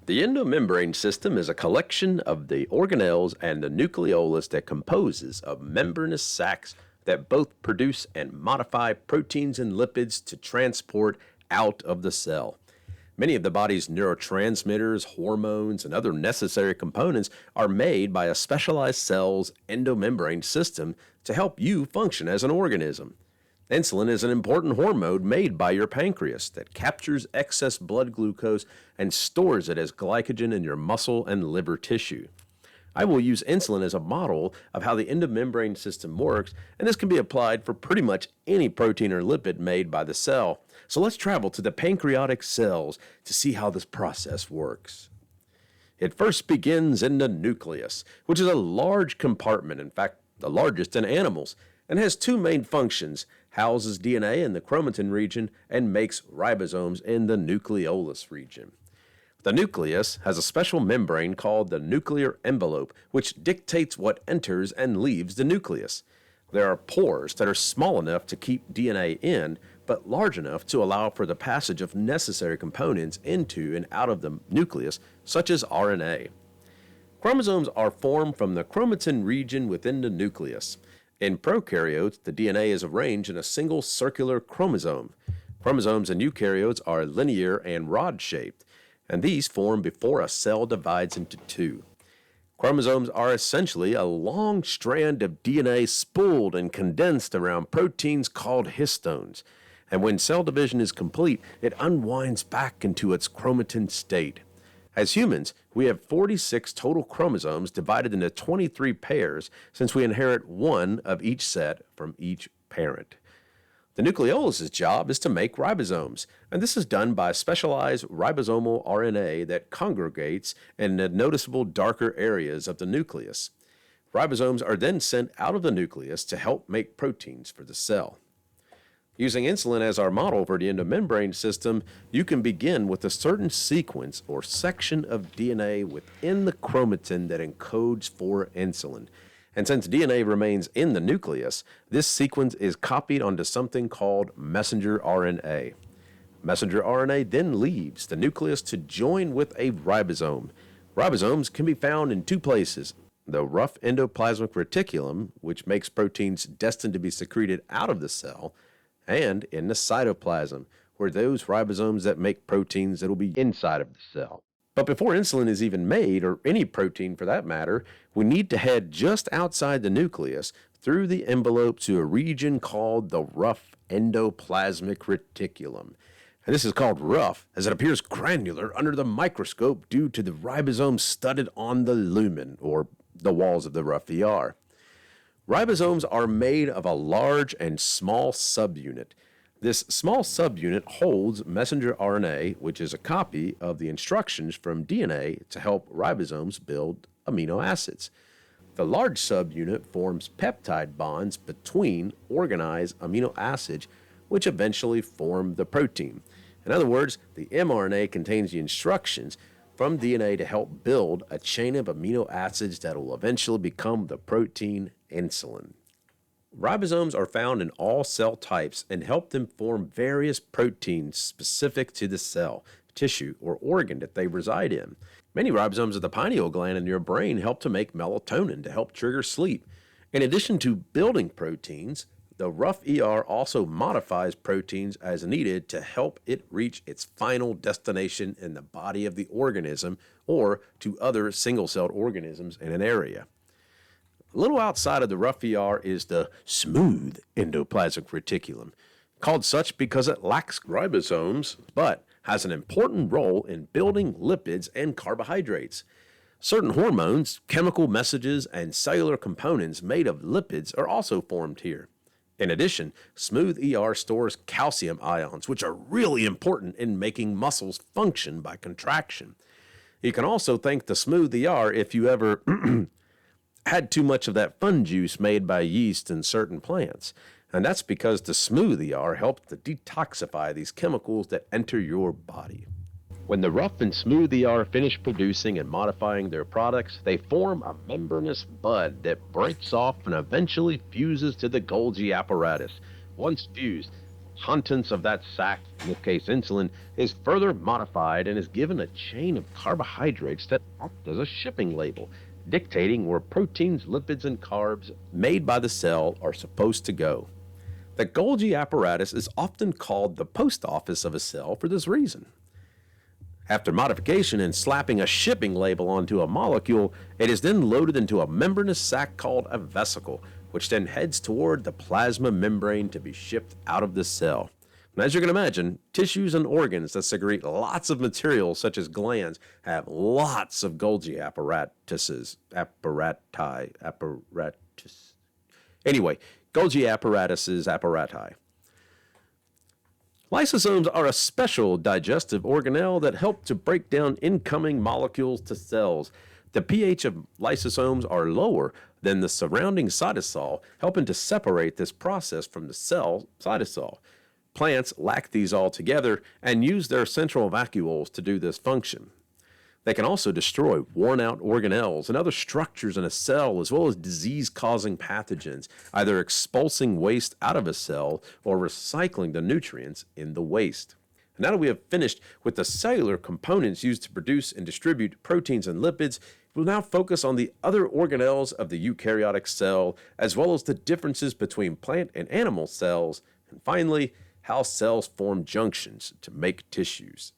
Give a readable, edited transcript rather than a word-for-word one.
The endomembrane system is a collection of the organelles and the nucleolus that composes of membranous sacs that both produce and modify proteins and lipids to transport out of the cell. Many of the body's neurotransmitters, hormones, and other necessary components are made by a specialized cell's endomembrane system to help you function as an organism. Insulin is an important hormone made by your pancreas that captures excess blood glucose and stores it as glycogen in your muscle and liver tissue. I will use insulin as a model of how the endomembrane system works, and this can be applied for pretty much any protein or lipid made by the cell. So let's travel to the pancreatic cells to see how this process works. It first begins in the nucleus, which is a large compartment, in fact, the largest in animals, and has two main functions: houses DNA in the chromatin region and makes ribosomes in the nucleolus region. The nucleus has a special membrane called the nuclear envelope, which dictates what enters and leaves the nucleus. There are pores that are small enough to keep DNA in, but large enough to allow for the passage of necessary components into and out of the nucleus, such as RNA. Chromosomes are formed from the chromatin region within the nucleus. In prokaryotes, the DNA is arranged in a single circular chromosome. Chromosomes in eukaryotes are linear and rod-shaped, and these form before a cell divides into two. Chromosomes are essentially a long strand of DNA spooled and condensed around proteins called histones, and when cell division is complete, it unwinds back into its chromatin state. As humans, we have 46 total chromosomes divided into 23 pairs, since we inherit one of each set from each parent. The nucleolus's job is to make ribosomes, and this is done by specialized ribosomal RNA that congregates in the noticeable darker areas of the nucleus. Ribosomes are then sent out of the nucleus to help make proteins for the cell. Using insulin as our model for the endomembrane system, you can begin with a certain sequence or section of DNA within the chromatin that encodes for insulin. And since DNA remains in the nucleus, this sequence is copied onto something called messenger RNA. Messenger RNA then leaves the nucleus to join with a ribosome. Ribosomes can be found in two places: the rough endoplasmic reticulum, which makes proteins destined to be secreted out of the cell, and in the cytoplasm, where those ribosomes that make proteins that will be inside of the cell. But before insulin is even made, or any protein for that matter, we need to head just outside the nucleus through the envelope to a region called the rough endoplasmic reticulum. And this is called rough as it appears granular under the microscope due to the ribosomes studded on the lumen, or the walls of the rough ER. Ribosomes are made of a large and small subunit. This small subunit holds messenger RNA, which is a copy of the instructions from DNA to help ribosomes build amino acids. The large subunit forms peptide bonds between organized amino acids, which eventually form the protein. In other words, the mRNA contains the instructions from DNA to help build a chain of amino acids that will eventually become the protein insulin. Ribosomes are found in all cell types and help them form various proteins specific to the cell, tissue, or organ that they reside in. Many ribosomes of the pineal gland in your brain help to make melatonin to help trigger sleep. In addition to building proteins, the rough ER also modifies proteins as needed to help it reach its final destination in the body of the organism or to other single-celled organisms in an area. A little outside of the rough ER is the smooth endoplasmic reticulum, called such because it lacks ribosomes, but has an important role in building lipids and carbohydrates. Certain hormones, chemical messages, and cellular components made of lipids are also formed here. In addition, smooth ER stores calcium ions, which are really important in making muscles function by contraction. You can also thank the smooth ER if you ever had too much of that fun juice made by yeast in certain plants. And that's because the smooth ER helps to detoxify these chemicals that enter your body. When the rough and smooth are finished producing and modifying their products, they form a membranous bud that breaks off and eventually fuses to the Golgi apparatus. Once fused, contents of that sac, in this case insulin, is further modified and is given a chain of carbohydrates that act as a shipping label, dictating where proteins, lipids, and carbs made by the cell are supposed to go. The Golgi apparatus is often called the post office of a cell for this reason. After modification and slapping a shipping label onto a molecule, it is then loaded into a membranous sac called a vesicle, which then heads toward the plasma membrane to be shipped out of the cell. And as you can imagine, tissues and organs that secrete lots of material, such as glands, have lots of Golgi apparatus. Anyway, Golgi apparati. Lysosomes are a special digestive organelle that help to break down incoming molecules to cells. The pH of lysosomes are lower than the surrounding cytosol, helping to separate this process from the cell cytosol. Plants lack these altogether and use their central vacuoles to do this function. They can also destroy worn-out organelles and other structures in a cell, as well as disease-causing pathogens, either expulsing waste out of a cell or recycling the nutrients in the waste. And now that we have finished with the cellular components used to produce and distribute proteins and lipids, we'll now focus on the other organelles of the eukaryotic cell, as well as the differences between plant and animal cells, and finally, how cells form junctions to make tissues.